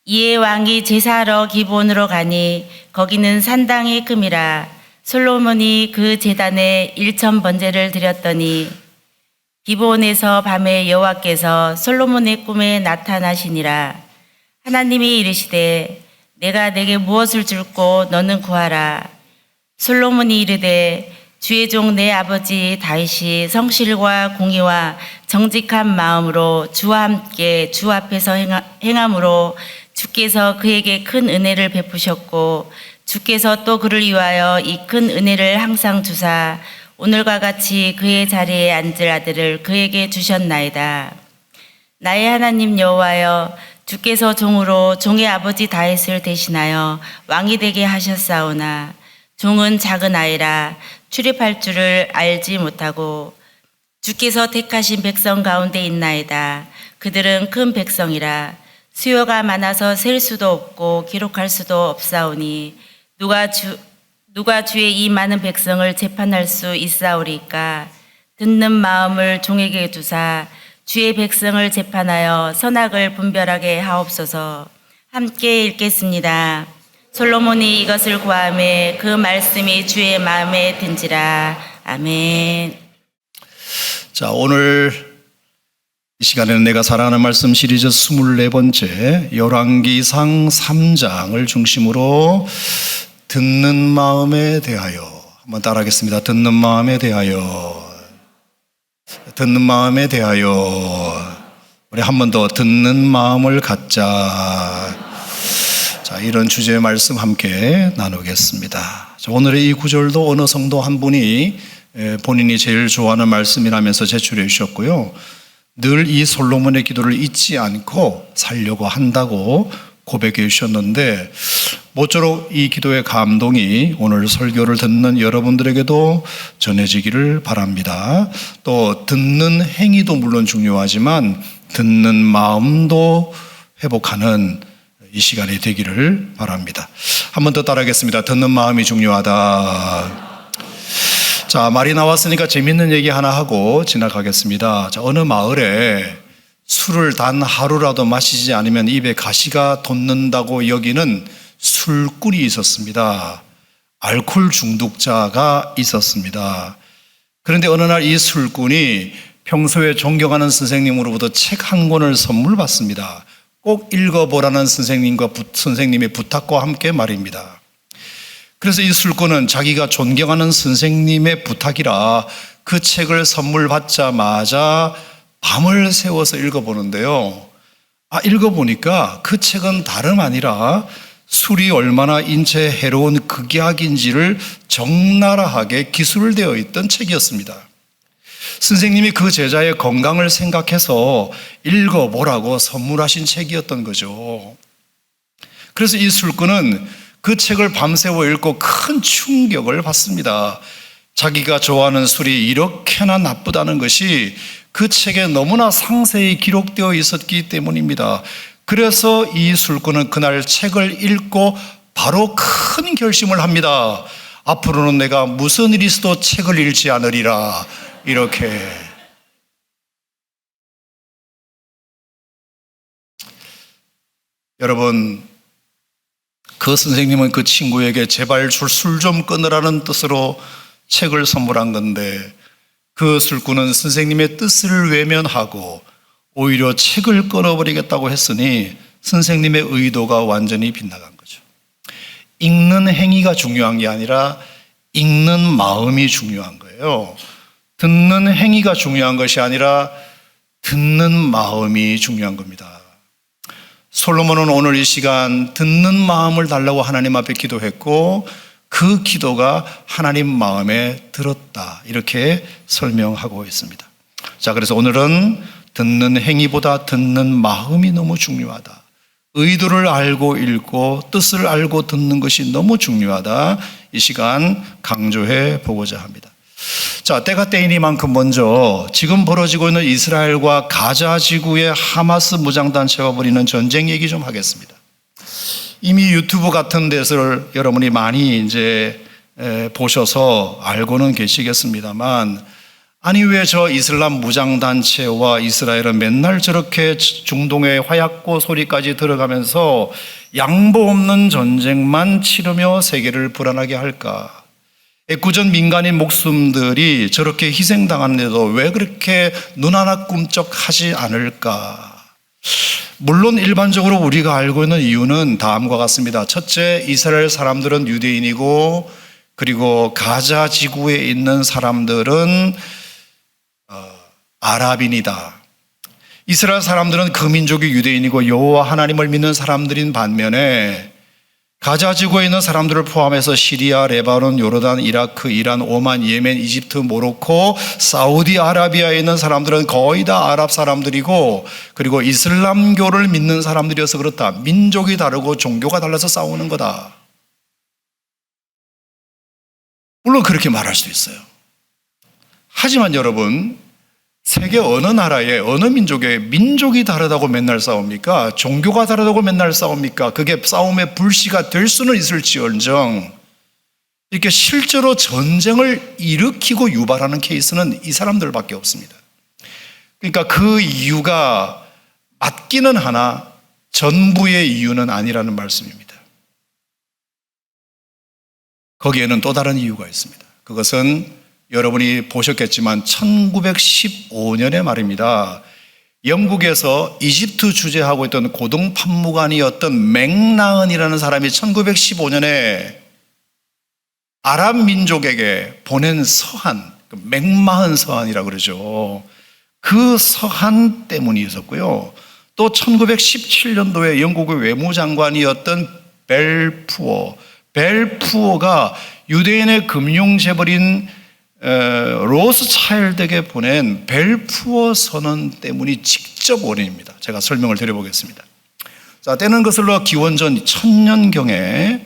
이에 왕이 제사하러 기브온으로 가니 거기는 산당이 큼이라. 솔로몬이 그 제단에 1000번제를 드렸더니 기브온에서 밤에 여호와께서 솔로몬의 꿈에 나타나시니라. 하나님이 이르시되 내가 내게 무엇을 줄고 너는 구하라. 솔로몬이 이르되 주의 종 내 아버지 다윗이 성실과 공의와 정직한 마음으로 주와 함께 주 앞에서 행함으로 주께서 그에게 큰 은혜를 베푸셨고 주께서 또 그를 위하여 이 큰 은혜를 항상 주사 오늘과 같이 그의 자리에 앉을 아들을 그에게 주셨나이다. 나의 하나님 여호와여, 주께서 종으로 종의 아버지 다윗을 대신하여 왕이 되게 하셨사오나 종은 작은 아이라 출입할 줄을 알지 못하고 주께서 택하신 백성 가운데 있나이다. 그들은 큰 백성이라. 수요가 많아서 셀 수도 없고 기록할 수도 없사오니 누가 주의 이 많은 백성을 재판할 수 있사오리까. 듣는 마음을 종에게 두사 주의 백성을 재판하여 선악을 분별하게 하옵소서. 함께 읽겠습니다. 솔로몬이 이것을 구하매 그 말씀이 주의 마음에 든지라. 아멘. 자, 오늘 이 시간에는 내가 사랑하는 말씀 시리즈 24번째 열왕기상 3장을 중심으로 듣는 마음에 대하여 한번 따라하겠습니다. 듣는 마음에 대하여, 듣는 마음에 대하여. 우리 한 번 더 듣는 마음을 갖자. 자, 이런 주제의 말씀 함께 나누겠습니다. 자, 오늘의 이 구절도 어느 성도 한 분이 본인이 제일 좋아하는 말씀이라면서 제출해 주셨고요. 늘 이 솔로몬의 기도를 잊지 않고 살려고 한다고 고백해 주셨는데, 모쪼록 이 기도의 감동이 오늘 설교를 듣는 여러분들에게도 전해지기를 바랍니다. 또 듣는 행위도 물론 중요하지만 듣는 마음도 회복하는 이 시간이 되기를 바랍니다. 한 번 더 따라하겠습니다. 듣는 마음이 중요하다. 자, 말이 나왔으니까 재밌는 얘기 하나 하고 지나가겠습니다. 자, 어느 마을에 술을 단 하루라도 마시지 않으면 입에 가시가 돋는다고 여기는 술꾼이 있었습니다. 알코올 중독자가 있었습니다. 그런데 어느 날 이 술꾼이 평소에 존경하는 선생님으로부터 책 한 권을 선물 받습니다. 꼭 읽어보라는 선생님의 부탁과 함께 말입니다. 그래서 이 술꾼은 자기가 존경하는 선생님의 부탁이라 그 책을 선물 받자마자 밤을 새워서 읽어보는데요. 읽어보니까 그 책은 다름 아니라 술이 얼마나 인체에 해로운 극약인지를 적나라하게 기술되어 있던 책이었습니다. 선생님이 그 제자의 건강을 생각해서 읽어보라고 선물하신 책이었던 거죠. 그래서 이 술꾼은 그 책을 밤새워 읽고 큰 충격을 받습니다. 자기가 좋아하는 술이 이렇게나 나쁘다는 것이 그 책에 너무나 상세히 기록되어 있었기 때문입니다. 그래서 이 술꾼은 그날 책을 읽고 바로 큰 결심을 합니다. 앞으로는 내가 무슨 일이 있어도 책을 읽지 않으리라. 이렇게. 여러분, 그 선생님은 그 친구에게 제발 술 좀 끊으라는 뜻으로 책을 선물한 건데, 그 술꾼은 선생님의 뜻을 외면하고 오히려 책을 끊어버리겠다고 했으니 선생님의 의도가 완전히 빗나간 거죠. 읽는 행위가 중요한 게 아니라 읽는 마음이 중요한 거예요. 듣는 행위가 중요한 것이 아니라 듣는 마음이 중요한 겁니다. 솔로몬은 오늘 이 시간 듣는 마음을 달라고 하나님 앞에 기도했고 그 기도가 하나님 마음에 들었다, 이렇게 설명하고 있습니다. 자, 그래서 오늘은 듣는 행위보다 듣는 마음이 너무 중요하다. 의도를 알고 읽고 뜻을 알고 듣는 것이 너무 중요하다. 이 시간 강조해 보고자 합니다. 자, 때가 때이니만큼 먼저 지금 벌어지고 있는 이스라엘과 가자 지구의 하마스 무장단체가 벌이는 전쟁 얘기 좀 하겠습니다. 이미 유튜브 같은 데서 여러분이 많이 이제 보셔서 알고는 계시겠습니다만, 아니 왜 저 이슬람 무장단체와 이스라엘은 맨날 저렇게 중동의 화약고 소리까지 들어가면서 양보 없는 전쟁만 치르며 세계를 불안하게 할까? 애꿎은 민간인 목숨들이 저렇게 희생당하는데도 왜 그렇게 눈 하나 꿈쩍하지 않을까? 물론 일반적으로 우리가 알고 있는 이유는 다음과 같습니다. 첫째, 이스라엘 사람들은 유대인이고 그리고 가자 지구에 있는 사람들은 아랍인이다. 이스라엘 사람들은 그 민족이 유대인이고 여호와 하나님을 믿는 사람들인 반면에 가자 지구에 있는 사람들을 포함해서 시리아, 레바논, 요르단, 이라크, 이란, 오만, 예멘, 이집트, 모로코, 사우디아라비아에 있는 사람들은 거의 다 아랍 사람들이고 그리고 이슬람교를 믿는 사람들이어서 그렇다. 민족이 다르고 종교가 달라서 싸우는 거다. 물론 그렇게 말할 수도 있어요. 하지만 여러분, 세계 어느 나라에 어느 민족에 민족이 다르다고 맨날 싸웁니까? 종교가 다르다고 맨날 싸웁니까? 그게 싸움의 불씨가 될 수는 있을지언정 이렇게 실제로 전쟁을 일으키고 유발하는 케이스는 이 사람들밖에 없습니다. 그러니까 그 이유가 맞기는 하나 전부의 이유는 아니라는 말씀입니다. 거기에는 또 다른 이유가 있습니다. 그것은 여러분이 보셨겠지만 1915년의 말입니다. 영국에서 이집트 주재하고 있던 고등판무관이었던 맥라은이라는 사람이 1915년에 아랍 민족에게 보낸 서한, 맥마흔 서한이라고 그러죠. 그 서한 때문이 있었고요. 또 1917년도에 영국의 외무장관이었던 벨푸어가 유대인의 금융재벌인 로스차일드에게 보낸 벨푸어 선언 때문이 직접 원인입니다. 제가 설명을 드려보겠습니다. 자, 때는 거슬러 기원전 1000년경에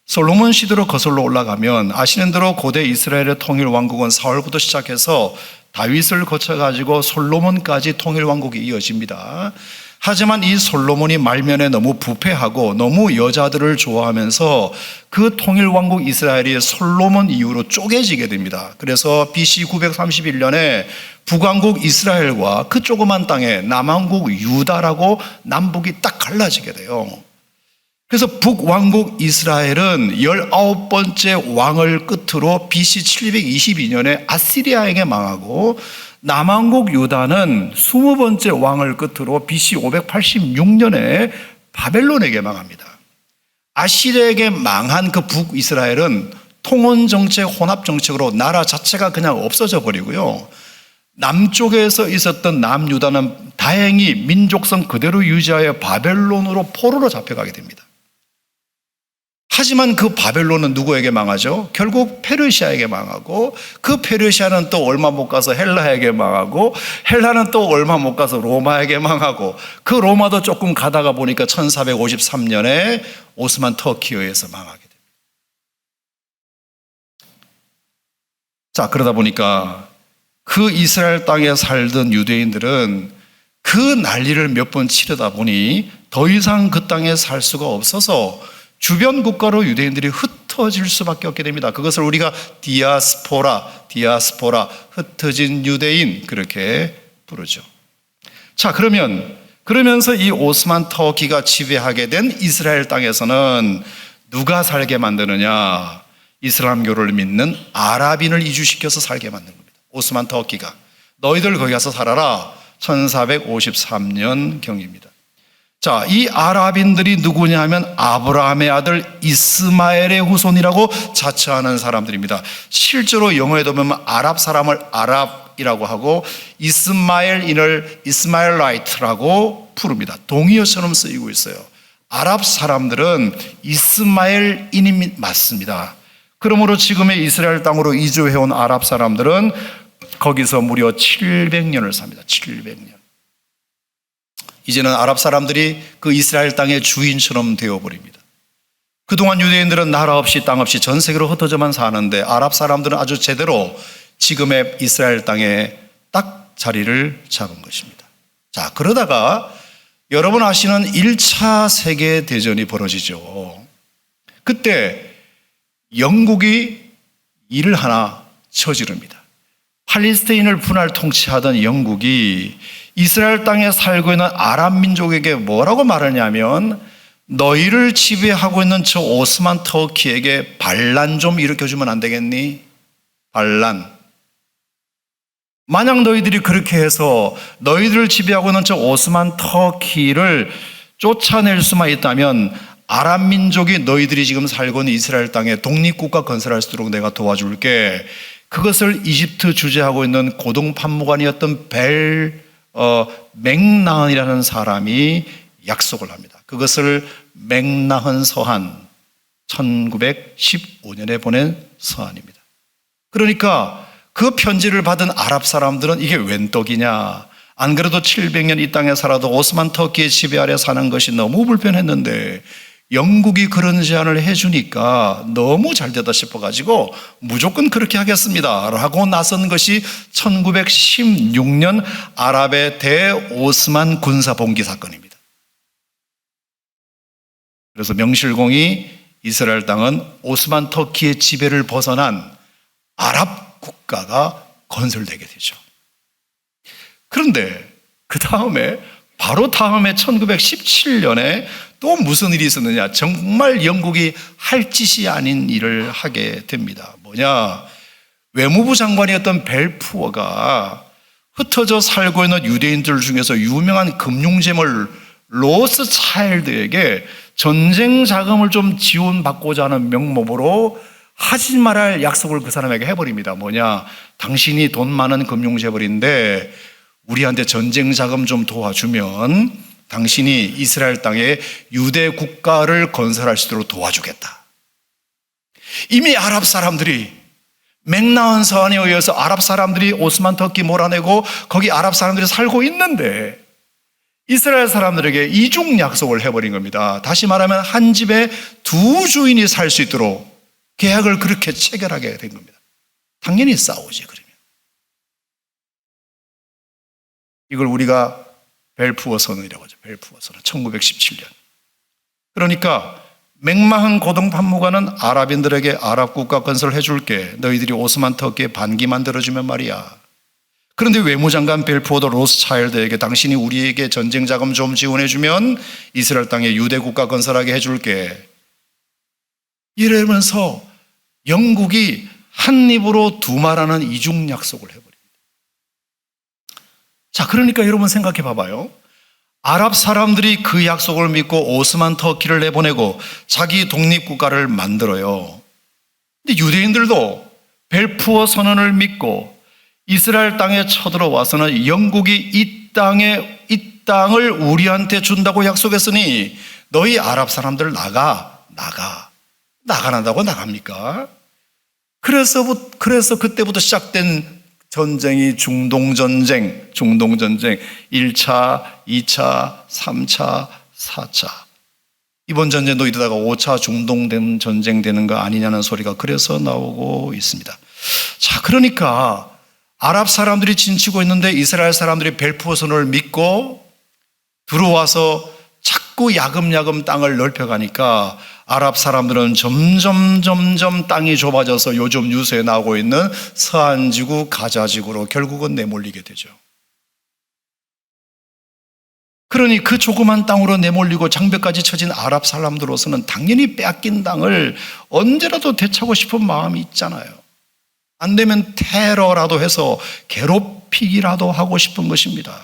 솔로몬 시대로 거슬러 올라가면 아시는 대로 고대 이스라엘의 통일 왕국은 사울부터 시작해서 다윗을 거쳐가지고 솔로몬까지 통일 왕국이 이어집니다. 하지만 이 솔로몬이 말년에 너무 부패하고 너무 여자들을 좋아하면서 그 통일왕국 이스라엘이 솔로몬 이후로 쪼개지게 됩니다. 그래서 BC 931년에 북왕국 이스라엘과 그 조그만 땅에 남왕국 유다라고 남북이 딱 갈라지게 돼요. 그래서 북왕국 이스라엘은 19번째 왕을 끝으로 BC 722년에 아시리아에게 망하고 남왕국 유다는 20번째 왕을 끝으로 BC 586년에 바벨론에게 망합니다. 아시리아에게 망한 그 북이스라엘은 통혼정책, 혼합정책으로 나라 자체가 그냥 없어져 버리고요. 남쪽에서 있었던 남유다는 다행히 민족성 그대로 유지하여 바벨론으로 포로로 잡혀가게 됩니다. 하지만 그 바벨론은 누구에게 망하죠? 결국 페르시아에게 망하고 그 페르시아는 또 얼마 못 가서 헬라에게 망하고 헬라는 또 얼마 못 가서 로마에게 망하고 그 로마도 조금 가다가 보니까 1453년에 오스만 터키에 의해서 망하게 됩니다. 자, 그러다 보니까 그 이스라엘 땅에 살던 유대인들은 그 난리를 몇 번 치르다 보니 더 이상 그 땅에 살 수가 없어서 주변 국가로 유대인들이 흩어질 수밖에 없게 됩니다. 그것을 우리가 디아스포라, 흩어진 유대인 그렇게 부르죠. 자, 그러면서 이 오스만 터키가 지배하게 된 이스라엘 땅에서는 누가 살게 만드느냐? 이슬람교를 믿는 아랍인을 이주시켜서 살게 만든 겁니다. 오스만 터키가 너희들 거기 가서 살아라. 1453년 경입니다. 자, 이 아랍인들이 누구냐 하면 아브라함의 아들 이스마엘의 후손이라고 자처하는 사람들입니다. 실제로 영어에도 보면 아랍 사람을 아랍이라고 하고 이스마엘인을 이스마엘라이트라고 부릅니다. 동의어처럼 쓰이고 있어요. 아랍 사람들은 이스마엘인이 맞습니다. 그러므로 지금의 이스라엘 땅으로 이주해온 아랍 사람들은 거기서 무려 700년을 삽니다. 700년. 이제는 아랍 사람들이 그 이스라엘 땅의 주인처럼 되어버립니다. 그동안 유대인들은 나라 없이 땅 없이 전 세계로 흩어져만 사는데 아랍 사람들은 아주 제대로 지금의 이스라엘 땅에 딱 자리를 잡은 것입니다. 자, 그러다가 여러분 아시는 1차 세계대전이 벌어지죠. 그때 영국이 일을 하나 저지릅니다. 팔레스타인을 분할 통치하던 영국이 이스라엘 땅에 살고 있는 아랍 민족에게 뭐라고 말하냐면 너희를 지배하고 있는 저 오스만 터키에게 반란 좀 일으켜주면 안 되겠니? 반란. 만약 너희들이 그렇게 해서 너희들을 지배하고 있는 저 오스만 터키를 쫓아낼 수만 있다면 아랍 민족이 너희들이 지금 살고 있는 이스라엘 땅에 독립국가 건설할 수 있도록 내가 도와줄게. 그것을 이집트 주재하고 있는 고등판무관이었던 맥나흔이라는 사람이 약속을 합니다. 그것을 맥나흔 서한 1915년에 보낸 서한입니다. 그러니까 그 편지를 받은 아랍 사람들은 이게 웬 떡이냐. 안 그래도 700년 이 땅에 살아도 오스만 터키의 지배 아래 사는 것이 너무 불편했는데 영국이 그런 제안을 해주니까 너무 잘 되다 싶어가지고 무조건 그렇게 하겠습니다 라고 나선 것이 1916년 아랍의 대오스만 군사봉기 사건입니다. 그래서 명실공히 이스라엘 땅은 오스만 터키의 지배를 벗어난 아랍 국가가 건설되게 되죠. 그런데 그 다음에 바로 다음에 1917년에 또 무슨 일이 있었느냐. 정말 영국이 할 짓이 아닌 일을 하게 됩니다. 뭐냐. 외무부 장관이었던 벨푸어가 흩어져 살고 있는 유대인들 중에서 유명한 금융재물 로스차일드에게 전쟁 자금을 좀 지원받고자 하는 명목으로 하지 말할 약속을 그 사람에게 해버립니다. 뭐냐. 당신이 돈 많은 금융재벌인데 우리한테 전쟁 자금 좀 도와주면 당신이 이스라엘 땅에 유대 국가를 건설할 수 있도록 도와주겠다. 이미 아랍 사람들이 맥나흔 서한에 의해서 아랍 사람들이 오스만 터키 몰아내고 거기 아랍 사람들이 살고 있는데 이스라엘 사람들에게 이중 약속을 해버린 겁니다. 다시 말하면 한 집에 두 주인이 살 수 있도록 계약을 그렇게 체결하게 된 겁니다. 당연히 싸우지 그러면. 이걸 우리가 벨푸어 선언이라고 하죠. 벨푸어 선언 1917년. 그러니까 맥마흔 고등판무관은 아랍인들에게 아랍 국가 건설을 해줄게. 너희들이 오스만 터키에 반기 만들어주면 말이야. 그런데 외무장관 벨푸어도 로스차일드에게 당신이 우리에게 전쟁 자금 좀 지원해주면 이스라엘 땅에 유대 국가 건설하게 해줄게. 이러면서 영국이 한 입으로 두 말하는 이중 약속을 해버립니다. 자, 그러니까 여러분 생각해 봐봐요. 아랍 사람들이 그 약속을 믿고 오스만 터키를 내보내고 자기 독립국가를 만들어요. 근데 유대인들도 벨푸어 선언을 믿고 이스라엘 땅에 쳐들어와서는 영국이 이 땅을 우리한테 준다고 약속했으니 너희 아랍 사람들 나가난다고 나갑니까? 그래서 그때부터 시작된 전쟁이 중동전쟁 1차, 2차, 3차, 4차. 이번 전쟁도 이러다가 5차 중동된 전쟁 되는 거 아니냐는 소리가 그래서 나오고 있습니다. 자, 그러니까 아랍 사람들이 진치고 있는데 이스라엘 사람들이 벨푸어 선언을 믿고 들어와서 자꾸 야금야금 땅을 넓혀가니까 아랍 사람들은 점점 땅이 좁아져서 요즘 뉴스에 나오고 있는 서안지구, 가자지구로 결국은 내몰리게 되죠. 그러니 그 조그만 땅으로 내몰리고 장벽까지 쳐진 아랍 사람들로서는 당연히 빼앗긴 땅을 언제라도 되찾고 싶은 마음이 있잖아요. 안 되면 테러라도 해서 괴롭히기라도 하고 싶은 것입니다.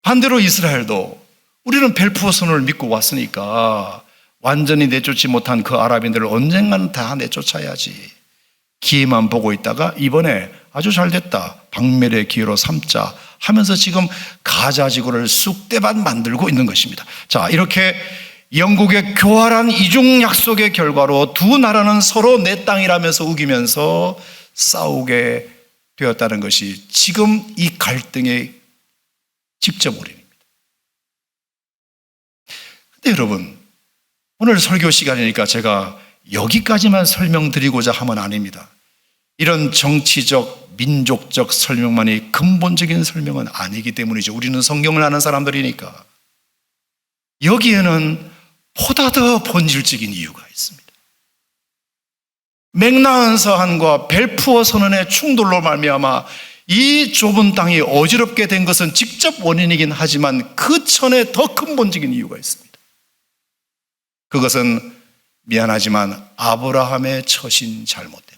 반대로 이스라엘도 우리는 벨푸어 선언을 믿고 왔으니까 완전히 내쫓지 못한 그 아랍인들을 언젠가는 다 내쫓아야지. 기회만 보고 있다가 이번에 아주 잘 됐다. 박멸의 기회로 삼자 하면서 지금 가자지구를 쑥대밭 만들고 있는 것입니다. 자, 이렇게 영국의 교활한 이중 약속의 결과로 두 나라는 서로 내 땅이라면서 우기면서 싸우게 되었다는 것이 지금 이 갈등의 직접 원인입니다. 근데 여러분, 오늘 설교 시간이니까 제가 여기까지만 설명드리고자 하면 아닙니다. 이런 정치적, 민족적 설명만이 근본적인 설명은 아니기 때문이죠. 우리는 성경을 아는 사람들이니까. 여기에는 보다 더 본질적인 이유가 있습니다. 맥나은 서한과 벨푸어 선언의 충돌로 말미암아 이 좁은 땅이 어지럽게 된 것은 직접 원인이긴 하지만 그 전에 더 근본적인 이유가 있습니다. 그것은 미안하지만 아브라함의 처신 잘못 때문입니다.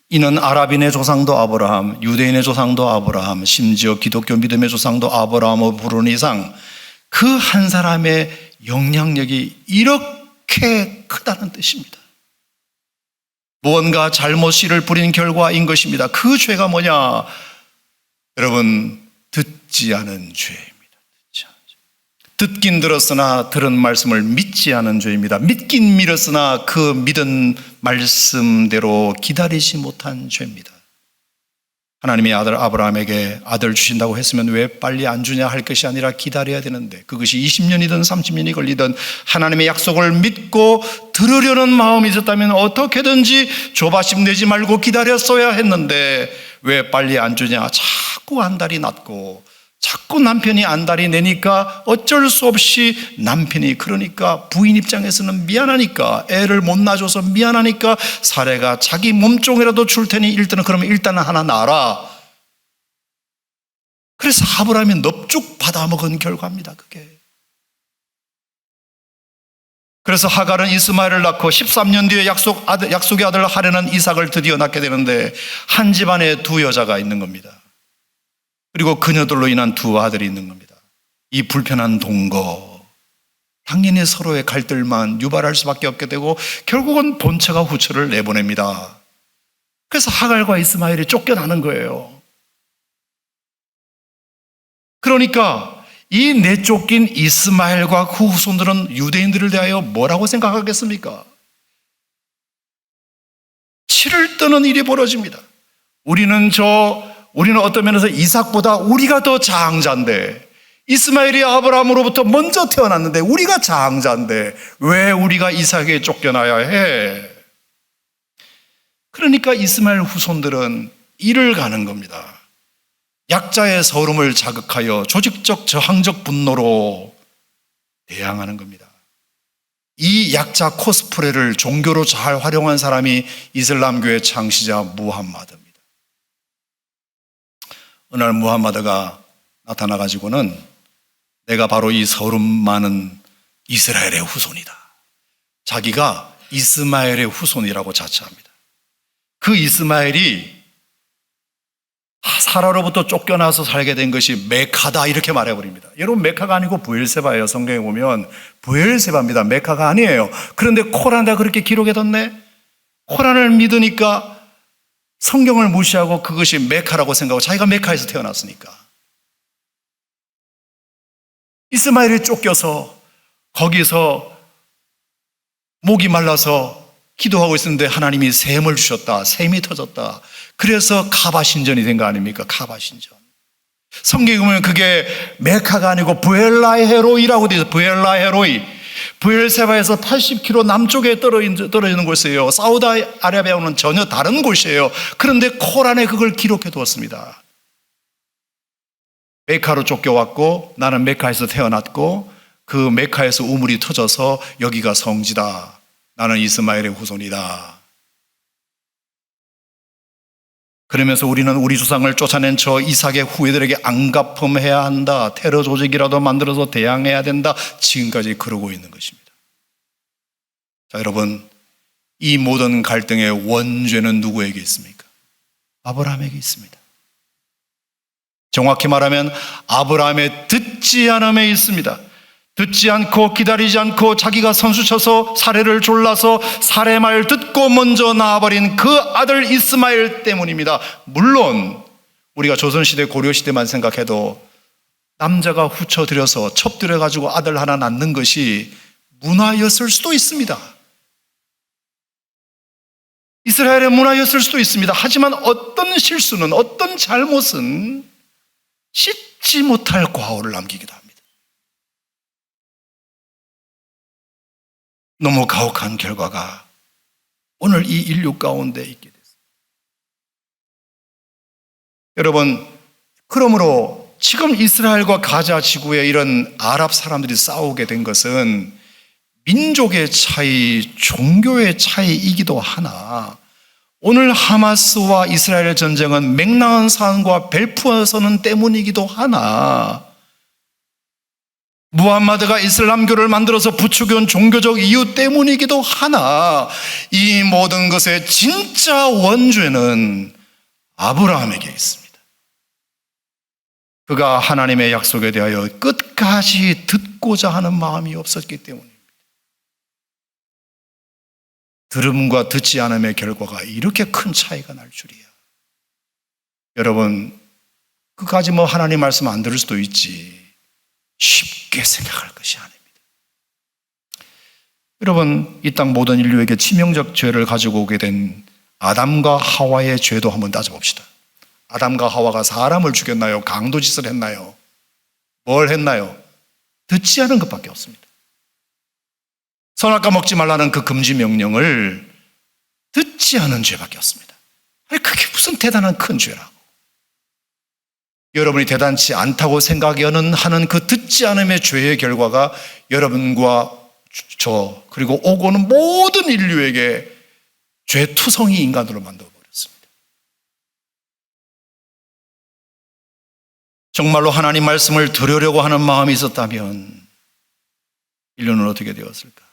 이는 아랍인의 조상도 아브라함, 유대인의 조상도 아브라함, 심지어 기독교 믿음의 조상도 아브라함을 부르는 이상 그 한 사람의 영향력이 이렇게 크다는 뜻입니다. 무언가 잘못 씨를 뿌린 결과인 것입니다. 그 죄가 뭐냐? 여러분, 듣지 않은 죄입니다. 듣긴 들었으나 들은 말씀을 믿지 않은 죄입니다. 믿긴 믿었으나 그 믿은 말씀대로 기다리지 못한 죄입니다. 하나님의 아들 아브라함에게 아들 주신다고 했으면 왜 빨리 안 주냐 할 것이 아니라 기다려야 되는데, 그것이 20년이든 30년이 걸리든 하나님의 약속을 믿고 들으려는 마음이 있었다면 어떻게든지 조바심 내지 말고 기다렸어야 했는데 왜 빨리 안 주냐? 자꾸 안달이 났고 자꾸 남편이 안달이 내니까 어쩔 수 없이 남편이, 그러니까 부인 입장에서는 미안하니까, 애를 못 낳아줘서 미안하니까 사례가 자기 몸종이라도 줄 테니 일단은 하나 낳아라. 그래서 아브라함이 넙죽 받아먹은 결과입니다. 그게. 그래서 하갈은 이스마엘을 낳고 13년 뒤에 약속의 아들 하려는 이삭을 드디어 낳게 되는데 한 집안에 두 여자가 있는 겁니다. 그리고 그녀들로 인한 두 아들이 있는 겁니다. 이 불편한 동거, 당연히 서로의 갈등만 유발할 수밖에 없게 되고 결국은 본처가 후처를 내보냅니다. 그래서 하갈과 이스마엘이 쫓겨나는 거예요. 그러니까 이 내쫓긴 이스마엘과 그 후손들은 유대인들을 대하여 뭐라고 생각하겠습니까? 치를 떠는 일이 벌어집니다. 우리는 어떤 면에서 이삭보다 우리가 더 장자인데, 이스마엘이 아브라함으로부터 먼저 태어났는데 우리가 장자인데 왜 우리가 이삭에게 쫓겨나야 해? 그러니까 이스마엘 후손들은 이를 가는 겁니다. 약자의 서름을 자극하여 조직적 저항적 분노로 대항하는 겁니다. 이 약자 코스프레를 종교로 잘 활용한 사람이 이슬람교의 창시자 무함마드입니다. 어느 날 무함마드가 나타나가지고는 내가 바로 이 서름 많은 이스라엘의 후손이다. 자기가 이스마엘의 후손이라고 자처합니다. 그 이스마엘이 사라로부터 쫓겨나서 살게 된 것이 메카다 이렇게 말해버립니다. 여러분, 메카가 아니고 부엘세바예요. 성경에 보면 부엘세바입니다. 메카가 아니에요. 그런데 코란에다 그렇게 기록해뒀네. 코란을 믿으니까 성경을 무시하고 그것이 메카라고 생각하고 자기가 메카에서 태어났으니까. 이스마엘이 쫓겨서 거기서 목이 말라서 기도하고 있었는데 하나님이 샘을 주셨다. 샘이 터졌다. 그래서 카바 신전이 된 거 아닙니까? 카바 신전. 성경에 보면 그게 메카가 아니고 부엘라헤로이라고 되어 있어요. 부엘라헤로이. 부엘세바에서 80km 남쪽에 떨어지는 곳이에요. 사우디아라비아와는 전혀 다른 곳이에요. 그런데 코란에 그걸 기록해 두었습니다. 메카로 쫓겨왔고 나는 메카에서 태어났고 그 메카에서 우물이 터져서 여기가 성지다. 나는 이스마엘의 후손이다. 그러면서 우리는 우리 조상을 쫓아낸 저 이삭의 후예들에게 안갚음해야 한다. 테러 조직이라도 만들어서 대항해야 된다. 지금까지 그러고 있는 것입니다. 자, 여러분, 이 모든 갈등의 원죄는 누구에게 있습니까? 아브라함에게 있습니다. 정확히 말하면 아브라함의 듣지 않음에 있습니다. 듣지 않고 기다리지 않고 자기가 선수쳐서 사례를 졸라서 사례 말 듣고 먼저 낳아버린 그 아들 이스마엘 때문입니다. 물론 우리가 조선시대 고려시대만 생각해도 남자가 후처들여서 첩들여가지고 아들 하나 낳는 것이 문화였을 수도 있습니다. 이스라엘의 문화였을 수도 있습니다. 하지만 어떤 실수는, 어떤 잘못은 씻지 못할 과오를 남기기도 합니다. 너무 가혹한 결과가 오늘 이 인류 가운데 있게 됐습니다. 여러분, 그러므로 지금 이스라엘과 가자 지구에 이런 아랍 사람들이 싸우게 된 것은 민족의 차이, 종교의 차이이기도 하나 오늘 하마스와 이스라엘 전쟁은 맥락한 사안과 벨푸어 선언 때문이기도 하나 무함마드가 이슬람교를 만들어서 부추겨온 종교적 이유 때문이기도 하나 이 모든 것의 진짜 원죄는 아브라함에게 있습니다. 그가 하나님의 약속에 대하여 끝까지 듣고자 하는 마음이 없었기 때문입니다. 들음과 듣지 않음의 결과가 이렇게 큰 차이가 날 줄이야. 여러분, 끝까지 하나님 말씀 안 들을 수도 있지. 쉽게 생각할 것이 아닙니다. 여러분, 이 땅 모든 인류에게 치명적 죄를 가지고 오게 된 아담과 하와의 죄도 한번 따져봅시다. 아담과 하와가 사람을 죽였나요? 강도짓을 했나요? 뭘 했나요? 듣지 않은 것밖에 없습니다. 선악과 먹지 말라는 그 금지 명령을 듣지 않은 죄밖에 없습니다. 아니, 그게 무슨 대단한 큰 죄라고. 여러분이 대단치 않다고 생각하는 그 듣지 않음의 죄의 결과가 여러분과 저 그리고 오고는 모든 인류에게 죄투성이 인간으로 만들어버렸습니다. 정말로 하나님 말씀을 들으려고 하는 마음이 있었다면 인류는 어떻게 되었을까?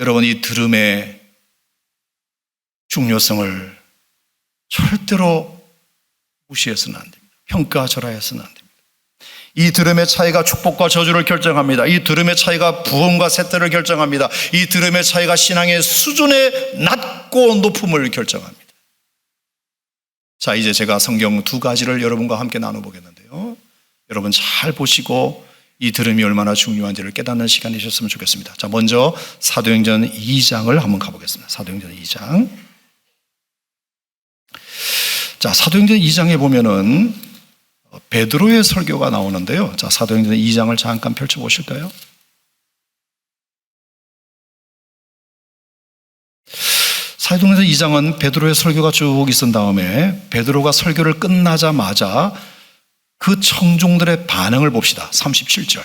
여러분, 이 들음의 중요성을 절대로 무시해서는 안 됩니다. 평가절하해서는 안 됩니다. 이 들음의 차이가 축복과 저주를 결정합니다. 이 들음의 차이가 부흥과 쇠퇴를 결정합니다. 이 들음의 차이가 신앙의 수준의 낮고 높음을 결정합니다. 자, 이제 제가 성경 두 가지를 여러분과 함께 나눠보겠는데요. 여러분 잘 보시고 이 들음이 얼마나 중요한지를 깨닫는 시간이셨으면 좋겠습니다. 자, 먼저 사도행전 2장을 한번 가보겠습니다. 사도행전 2장. 자, 사도행전 2장에 보면은 베드로의 설교가 나오는데요. 자, 사도행전 2장을 잠깐 펼쳐보실까요? 사도행전 2장은 베드로의 설교가 쭉 있은 다음에 베드로가 설교를 끝나자마자 그 청중들의 반응을 봅시다. 37절.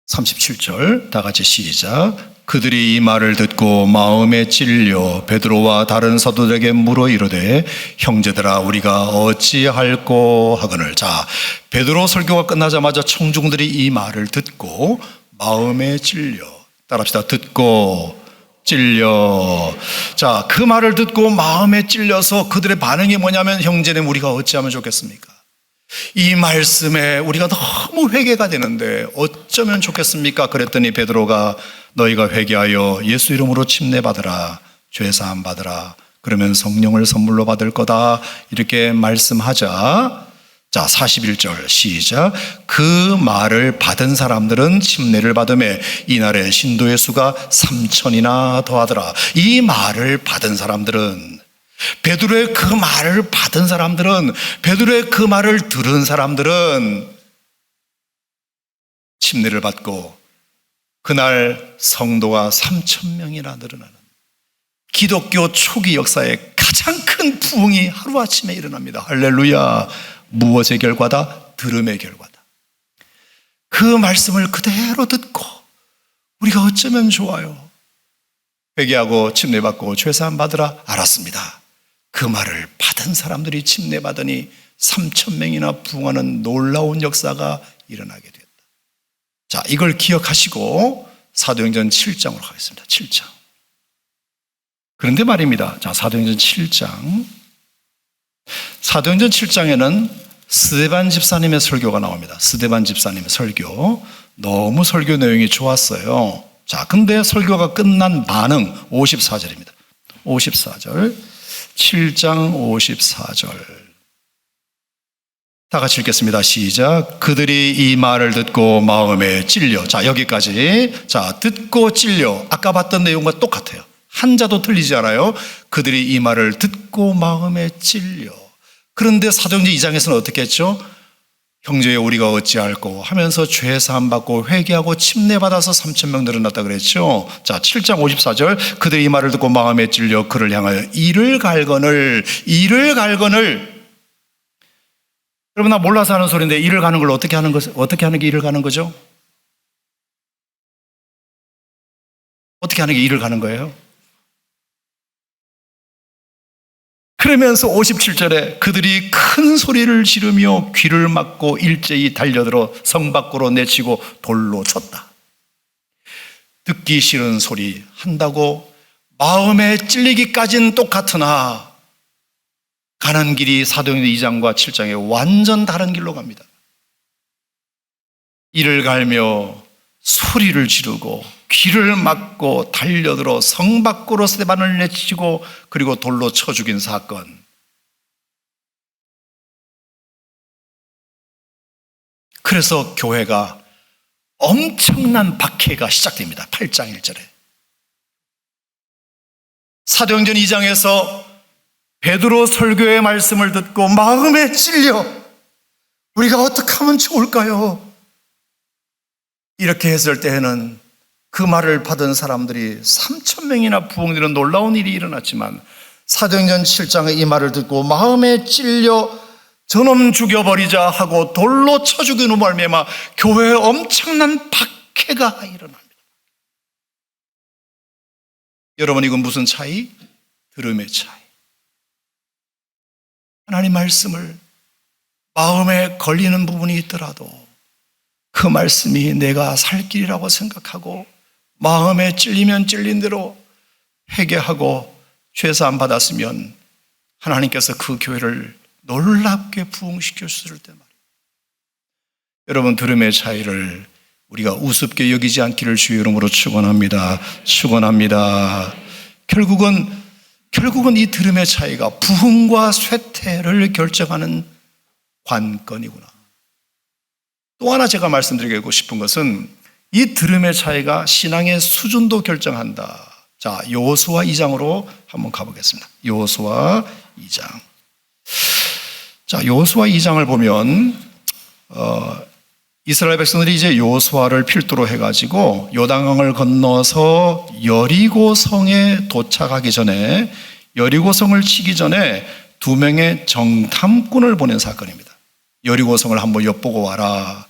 37절 다 같이 시작. 그들이 이 말을 듣고 마음에 찔려 베드로와 다른 사도들에게 물어 이르되 형제들아 우리가 어찌할꼬 하거늘. 자, 베드로 설교가 끝나자마자 청중들이 이 말을 듣고 마음에 찔려. 따라합시다. 듣고 찔려. 자, 그 말을 듣고 마음에 찔려서 그들의 반응이 뭐냐면 형제님 우리가 어찌하면 좋겠습니까? 이 말씀에 우리가 너무 회개가 되는데 어쩌면 좋겠습니까? 그랬더니 베드로가 너희가 회개하여 예수 이름으로 침례받으라, 죄사함 받으라, 그러면 성령을 선물로 받을 거다, 이렇게 말씀하자. 자, 41절 시작. 그 말을 받은 사람들은 침례를 받으며 이날에 신도의 수가 3,000이나 더하더라. 이 말을 받은 사람들은, 베드로의 그 말을 받은 사람들은, 베드로의 그 말을 들은 사람들은 침례를 받고 그날 성도가 3,000명이나 늘어나는 기독교 초기 역사의 가장 큰 부흥이 하루아침에 일어납니다. 할렐루야. 무엇의 결과다? 들음의 결과다. 그 말씀을 그대로 듣고 우리가 어쩌면 좋아요. 회개하고 침례받고 죄사함 받으라. 알았습니다. 그 말을 받은 사람들이 침례받으니 3,000명이나 부흥하는 놀라운 역사가 일어나게 됐다. 자, 이걸 기억하시고 사도행전 7장으로 가겠습니다. 7장. 그런데 말입니다. 자, 사도행전 7장. 사도행전 7장에는 스데반 집사님의 설교가 나옵니다. 스데반 집사님의 설교. 너무 설교 내용이 좋았어요. 자, 근데 설교가 끝난 반응 54절입니다. 54절. 7장 54절. 다 같이 읽겠습니다. 시작. 그들이 이 말을 듣고 마음에 찔려. 자, 여기까지. 자, 듣고 찔려. 아까 봤던 내용과 똑같아요. 한자도 틀리지 않아요. 그들이 이 말을 듣고 마음에 찔려. 그런데 사도행전 2장에서는 어떻게 했죠? 형제여 우리가 어찌할꼬 하면서 죄사함 받고 회개하고 침례받아서 3,000명 늘어났다 그랬죠. 자, 7장 54절. 그들이 이 말을 듣고 마음에 찔려 그를 향하여 이를 갈거늘. 여러분, 여러분, 나 몰라서 하는 소리인데 일을 가는 걸 어떻게 하는 게 일을 가는 거죠? 어떻게 하는 게 일을 가는 거예요? 그러면서 57절에 그들이 큰 소리를 지르며 귀를 막고 일제히 달려들어 성 밖으로 내치고 돌로 쳤다. 듣기 싫은 소리 한다고 마음에 찔리기까지는 똑같으나 가는 길이 사도행전 2장과 7장에 완전 다른 길로 갑니다. 이를 갈며 소리를 지르고 귀를 막고 달려들어 성 밖으로 스데반을 내치고 그리고 돌로 쳐 죽인 사건. 그래서 교회가 엄청난 박해가 시작됩니다. 8장 1절에. 사도행전 2장에서 베드로 설교의 말씀을 듣고 마음에 찔려 우리가 어떻게 하면 좋을까요? 이렇게 했을 때에는 그 말을 받은 사람들이 3,000명이나 부흥되는 놀라운 일이 일어났지만 사도행전 7장의 이 말을 듣고 마음에 찔려 저놈 죽여버리자 하고 돌로 쳐 죽이는 말미암아 교회에 엄청난 박해가 일어납니다. 여러분, 이건 무슨 차이? 들음의 차이. 하나님 말씀을 마음에 걸리는 부분이 있더라도 그 말씀이 내가 살 길이라고 생각하고 마음에 찔리면 찔린 대로 회개하고 죄사함 받았으면 하나님께서 그 교회를 놀랍게 부흥시켜 주실 때 말이에요. 여러분, 들음의 차이를 우리가 우습게 여기지 않기를 주의 이름으로 축원합니다. 축원합니다. 결국은 이 들음의 차이가 부흥과 쇠퇴를 결정하는 관건이구나. 또 하나 제가 말씀드리고 싶은 것은 이 들음의 차이가 신앙의 수준도 결정한다. 자, 여호수아 2장으로 한번 가보겠습니다. 여호수아 2장. 자, 여호수아 2장을 보면 이스라엘 백성들이 이제 여호수아를 필두로 해가지고 요단강을 건너서 여리고성에 도착하기 전에, 여리고성을 치기 전에 2명의 정탐꾼을 보낸 사건입니다. 여리고성을 한번 엿보고 와라.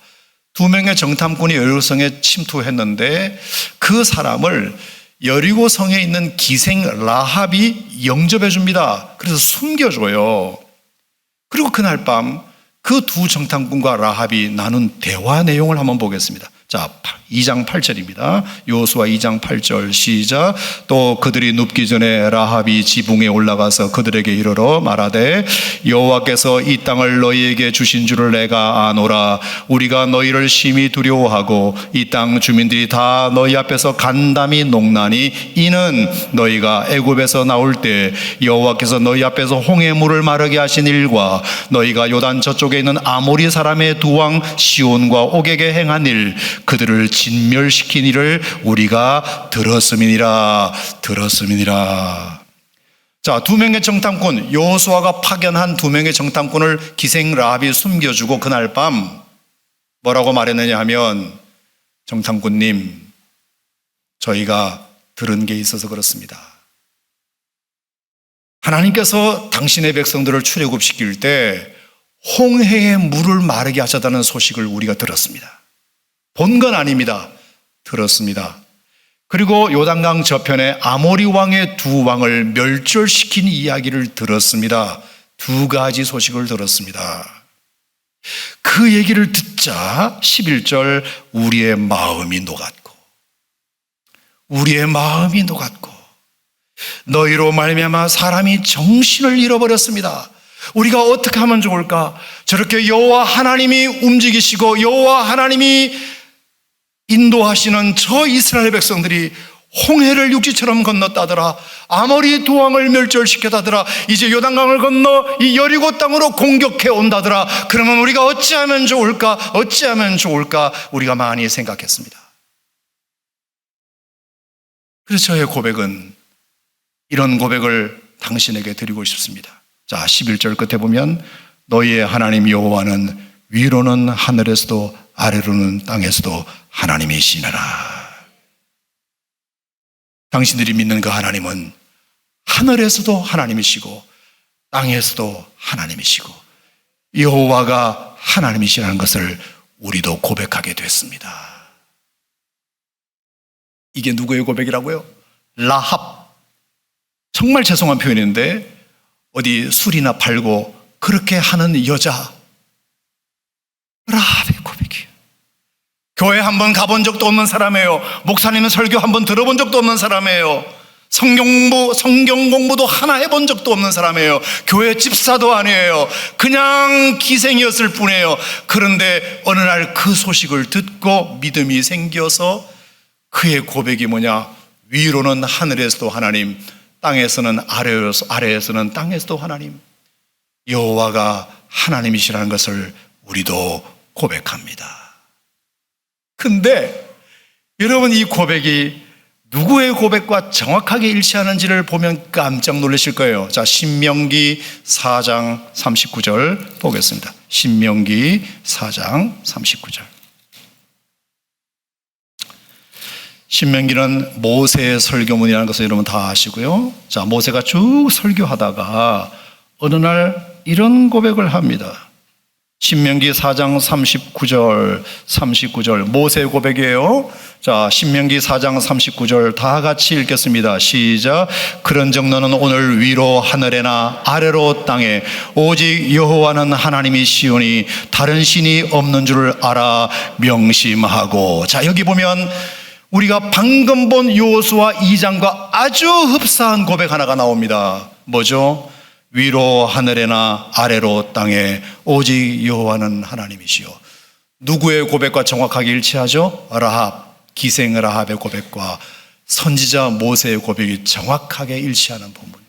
2명의 정탐꾼이 여리고성에 침투했는데 그 사람을 여리고성에 있는 기생 라합이 영접해 줍니다. 그래서 숨겨줘요. 그리고 그날 밤 그 두 정탐꾼과 라합이 나눈 대화 내용을 한번 보겠습니다. 자, 2장 8절입니다. 여호수아 2장 8절 시작. 또 그들이 눕기 전에 라합이 지붕에 올라가서 그들에게 이르러 말하되 여호와께서 이 땅을 너희에게 주신 줄을 내가 아노라. 우리가 너희를 심히 두려워하고 이 땅 주민들이 다 너희 앞에서 간담이 녹나니 이는 너희가 애굽에서 나올 때 여호와께서 너희 앞에서 홍해 물을 마르게 하신 일과 너희가 요단 저쪽에 있는 아모리 사람의 두 왕 시온과 옥에게 행한 일, 그들을 진멸시킨 일을 우리가 들었음이니라. 자, 2명의 정탐꾼, 여호수아가 파견한 2명의 정탐꾼을 기생 라합이 숨겨주고 그날 밤 뭐라고 말했느냐 하면, 정탐꾼님, 저희가 들은 게 있어서 그렇습니다. 하나님께서 당신의 백성들을 출애굽시킬 때 홍해의 물을 마르게 하셨다는 소식을 우리가 들었습니다. 본 건 아닙니다. 들었습니다. 그리고 요단강 저편에 아모리 왕의 두 왕을 멸절시킨 이야기를 들었습니다. 2가지 소식을 들었습니다. 그 얘기를 듣자 11절 우리의 마음이 녹았고 너희로 말미암아 사람이 정신을 잃어버렸습니다. 우리가 어떻게 하면 좋을까? 저렇게 여호와 하나님이 움직이시고 여호와 하나님이 인도하시는 저 이스라엘 백성들이 홍해를 육지처럼 건넜다더라. 아모리 두 왕을 멸절시켰다더라. 이제 요단강을 건너 이 여리고 땅으로 공격해 온다더라. 그러면 우리가 어찌하면 좋을까? 우리가 많이 생각했습니다. 그래서 저의 고백은 이런 고백을 당신에게 드리고 싶습니다. 자, 11절 끝에 보면 너희의 하나님 여호와는 위로는 하늘에서도 아래로는 땅에서도 하나님이시니라. 당신들이 믿는 그 하나님은 하늘에서도 하나님이시고 땅에서도 하나님이시고 여호와가 하나님이시라는 것을 우리도 고백하게 됐습니다. 이게 누구의 고백이라고요? 라합. 정말 죄송한 표현인데 어디 술이나 팔고 그렇게 하는 여자, 라합의 고백이에요. 교회 한 번 가본 적도 없는 사람이에요. 목사님의 설교 한 번 들어본 적도 없는 사람이에요. 성경 공부도 하나 해본 적도 없는 사람이에요. 교회 집사도 아니에요. 그냥 기생이었을 뿐이에요. 그런데 어느 날 그 소식을 듣고 믿음이 생겨서 그의 고백이 뭐냐? 위로는 하늘에서도 하나님, 땅에서는 아래에서는 땅에서도 하나님, 여호와가 하나님이시라는 것을 우리도 고백합니다. 근데 여러분, 이 고백이 누구의 고백과 정확하게 일치하는지를 보면 깜짝 놀라실 거예요. 자, 신명기 4장 39절 보겠습니다. 신명기 4장 39절. 신명기는 모세의 설교문이라는 것을 여러분 다 아시고요. 자, 모세가 쭉 설교하다가 어느 날 이런 고백을 합니다. 신명기 4장 39절 모세의 고백이에요. 자, 신명기 4장 39절 다 같이 읽겠습니다. 시작. 그런즉 너는 오늘 위로 하늘에나 아래로 땅에 오직 여호와는 하나님이시오니 다른 신이 없는 줄 알아 명심하고. 자, 여기 보면 우리가 방금 본 여호수아 2장과 아주 흡사한 고백 하나가 나옵니다. 뭐죠? 위로 하늘에나 아래로 땅에 오직 여호와는 하나님이시오. 누구의 고백과 정확하게 일치하죠? 라합, 기생 라합의 고백과 선지자 모세의 고백이 정확하게 일치하는 본문입니다.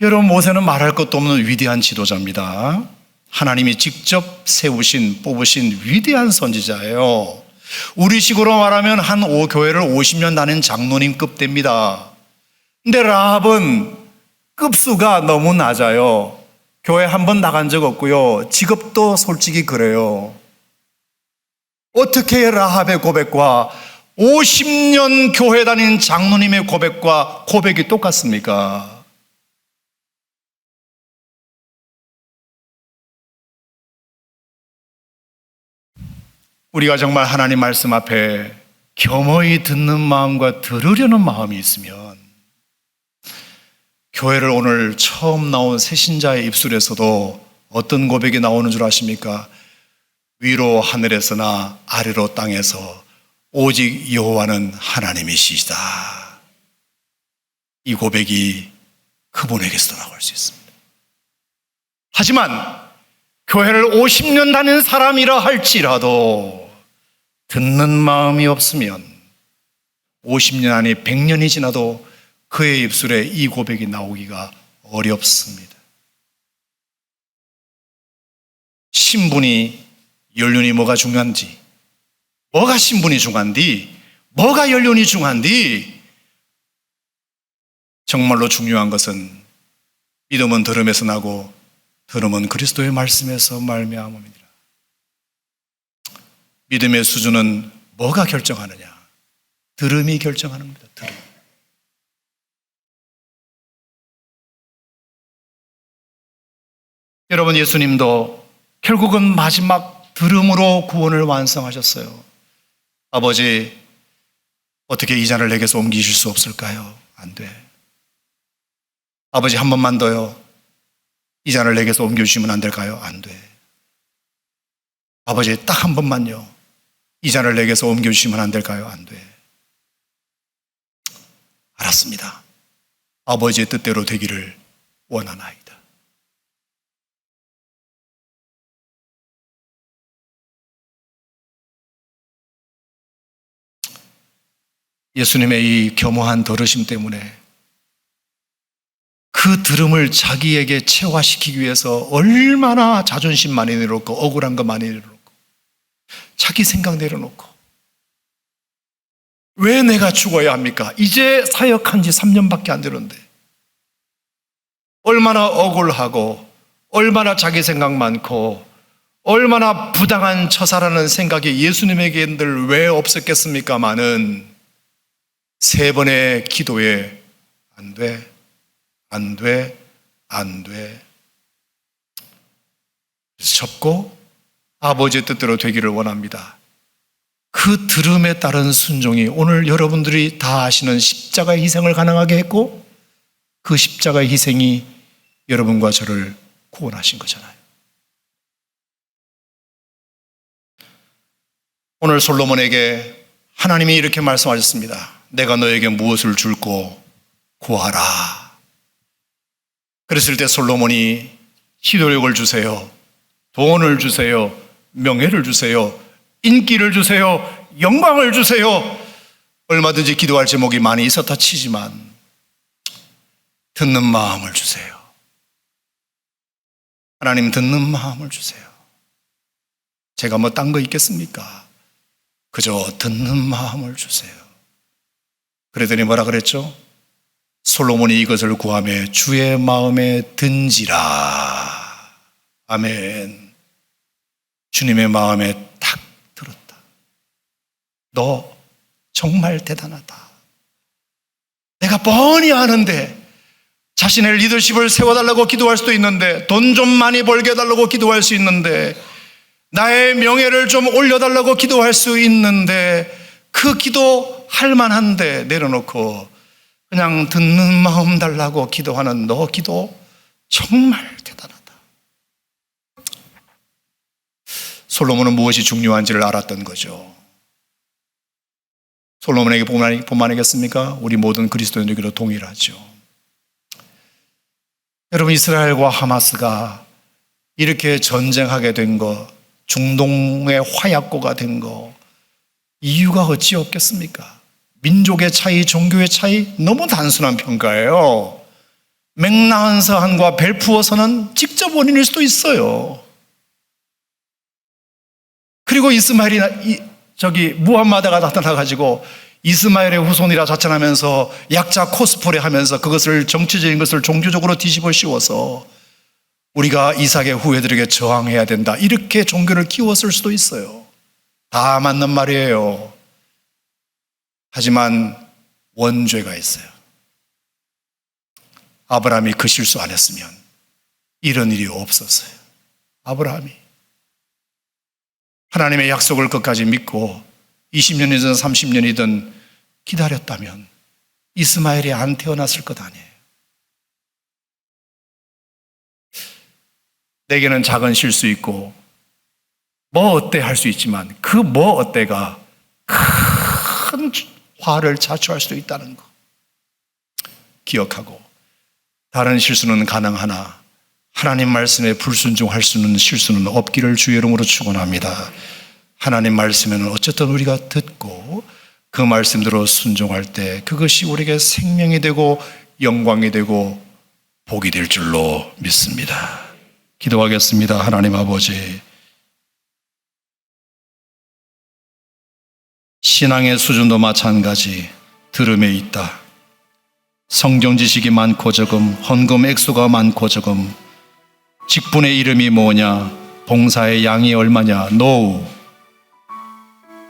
여러분, 모세는 말할 것도 없는 위대한 지도자입니다. 하나님이 직접 세우신, 뽑으신 위대한 선지자예요. 우리식으로 말하면 한 교회를 50년 다닌 장로님급 됩니다. 근데 라합은 급수가 너무 낮아요. 교회 한 번 나간 적 없고요. 직업도 솔직히 그래요. 어떻게 라합의 고백과 50년 교회 다닌 장로님의 고백과 고백이 똑같습니까? 우리가 정말 하나님 말씀 앞에 겸허히 듣는 마음과 들으려는 마음이 있으면 교회를 오늘 처음 나온 새신자의 입술에서도 어떤 고백이 나오는 줄 아십니까? 위로 하늘에서나 아래로 땅에서 오직 여호와는 하나님이시다. 이 고백이 그분에게서도 나올 수 있습니다. 하지만 교회를 50년 다닌 사람이라 할지라도 듣는 마음이 없으면 50년 아니 100년이 지나도 그의 입술에 이 고백이 나오기가 어렵습니다. 신분이 연륜이 뭐가 중요한지, 뭐가 신분이 중요한디, 뭐가 연륜이 중요한디, 정말로 중요한 것은 믿음은 들음에서 나고 들음은 그리스도의 말씀에서 말미암음이니라. 믿음의 수준은 뭐가 결정하느냐? 들음이 결정하는 겁니다. 들음. 여러분, 예수님도 결국은 마지막 들음으로 구원을 완성하셨어요. 아버지, 어떻게 이 잔을 내게서 옮기실 수 없을까요? 안 돼. 아버지, 한 번만 더요. 이 잔을 내게서 옮겨주시면 안 될까요? 안 돼. 아버지, 딱 한 번만요. 이 잔을 내게서 옮겨주시면 안 될까요? 안 돼. 알았습니다. 아버지의 뜻대로 되기를 원하나이다. 예수님의 이 겸허한 들으심 때문에 그 들음을 자기에게 체화시키기 위해서 얼마나 자존심 많이 내려놓고 억울한 거 많이 내려놓고 자기 생각 내려놓고 왜 내가 죽어야 합니까? 이제 사역한 지 3년밖에 안 되는데 얼마나 억울하고 얼마나 자기 생각 많고 얼마나 부당한 처사라는 생각이 예수님에게 늘 왜 없었겠습니까마는 3번의 기도에 안 돼, 안 돼, 안 돼. 그래서 접고 아버지의 뜻대로 되기를 원합니다. 그 들음에 따른 순종이 오늘 여러분들이 다 아시는 십자가의 희생을 가능하게 했고, 그 십자가의 희생이 여러분과 저를 구원하신 거잖아요. 오늘 솔로몬에게 하나님이 이렇게 말씀하셨습니다. 내가 너에게 무엇을 줄고 구하라. 그랬을 때 솔로몬이 희도력을 주세요, 돈을 주세요, 명예를 주세요, 인기를 주세요, 영광을 주세요. 얼마든지 기도할 제목이 많이 있었다 치지만 듣는 마음을 주세요. 하나님, 듣는 마음을 주세요. 제가 뭐 딴 거 있겠습니까? 그저 듣는 마음을 주세요. 그러더니 뭐라 그랬죠? 솔로몬이 이것을 구하며 주의 마음에 든지라. 아멘. 주님의 마음에 딱 들었다. 너 정말 대단하다. 내가 뻔히 아는데, 자신의 리더십을 세워달라고 기도할 수도 있는데, 돈 좀 많이 벌게 해달라고 기도할 수 있는데, 나의 명예를 좀 올려달라고 기도할 수 있는데, 그 기도 할 만한데 내려놓고 그냥 듣는 마음 달라고 기도하는 너 기도 정말 대단하다. 솔로몬은 무엇이 중요한지를 알았던 거죠. 솔로몬에게 뿐만 아니겠습니까? 우리 모든 그리스도인들에게도 동일하죠. 여러분, 이스라엘과 하마스가 이렇게 전쟁하게 된 거, 중동의 화약고가 된 거, 이유가 어찌 없겠습니까? 민족의 차이, 종교의 차이, 너무 단순한 평가예요. 맥나은서한과 벨푸어선은 직접 원인일 수도 있어요. 그리고 이스마엘이 무함마다가 나타나가지고 이스마엘의 후손이라 자称하면서 약자 코스프레 하면서 그것을 정치적인 것을 종교적으로 뒤집어 씌워서 우리가 이삭의 후예들에게 저항해야 된다, 이렇게 종교를 키웠을 수도 있어요. 다 맞는 말이에요. 하지만 원죄가 있어요. 아브라함이 그 실수 안 했으면 이런 일이 없었어요. 아브라함이 하나님의 약속을 끝까지 믿고 20년이든 30년이든 기다렸다면 이스마엘이 안 태어났을 것 아니에요. 내게는 작은 실수 있고 뭐 어때 할 수 있지만 그 뭐 어때가 큰 화를 자초할 수도 있다는 거 기억하고, 다른 실수는 가능하나 하나님 말씀에 불순종할 수 있는 실수는 없기를 주의 이름으로 축원합니다. 하나님 말씀에는 어쨌든 우리가 듣고 그 말씀대로 순종할 때 그것이 우리에게 생명이 되고 영광이 되고 복이 될 줄로 믿습니다. 기도하겠습니다. 하나님 아버지, 신앙의 수준도 마찬가지 들음에 있다. 성경 지식이 많고 적음, 헌금 액수가 많고 적음, 직분의 이름이 뭐냐, 봉사의 양이 얼마냐, 노,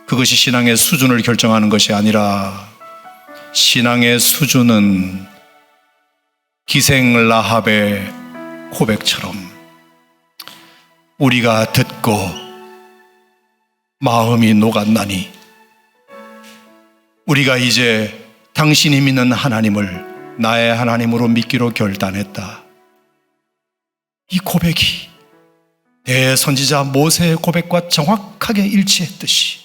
그것이 신앙의 수준을 결정하는 것이 아니라 신앙의 수준은 기생 라합의 고백처럼 우리가 듣고 마음이 녹았나니 우리가 이제 당신이 믿는 하나님을 나의 하나님으로 믿기로 결단했다. 이 고백이 대선지자 모세의 고백과 정확하게 일치했듯이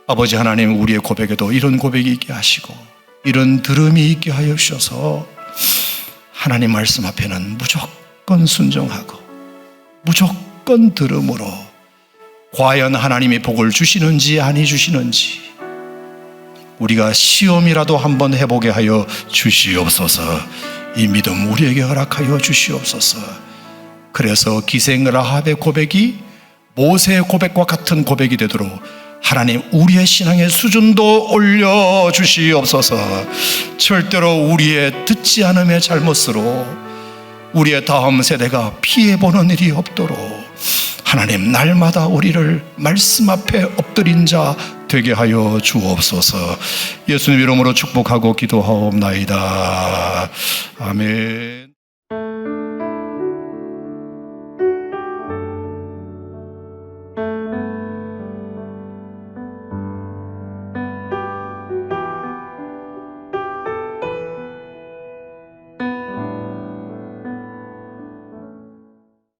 아버지 하나님, 우리의 고백에도 이런 고백이 있게 하시고 이런 들음이 있게 하여 주셔서 하나님 말씀 앞에는 무조건 순종하고 무조건 들음으로 과연 하나님이 복을 주시는지 아니 주시는지 우리가 시험이라도 한번 해보게 하여 주시옵소서. 이 믿음 우리에게 허락하여 주시옵소서. 그래서 기생 라합의 고백이 모세의 고백과 같은 고백이 되도록 하나님 우리의 신앙의 수준도 올려주시옵소서. 절대로 우리의 듣지 않음의 잘못으로 우리의 다음 세대가 피해보는 일이 없도록 하나님 날마다 우리를 말씀 앞에 엎드린 자 되게 하여 주옵소서. 예수님 이름으로 축복하고 기도하옵나이다. 아멘.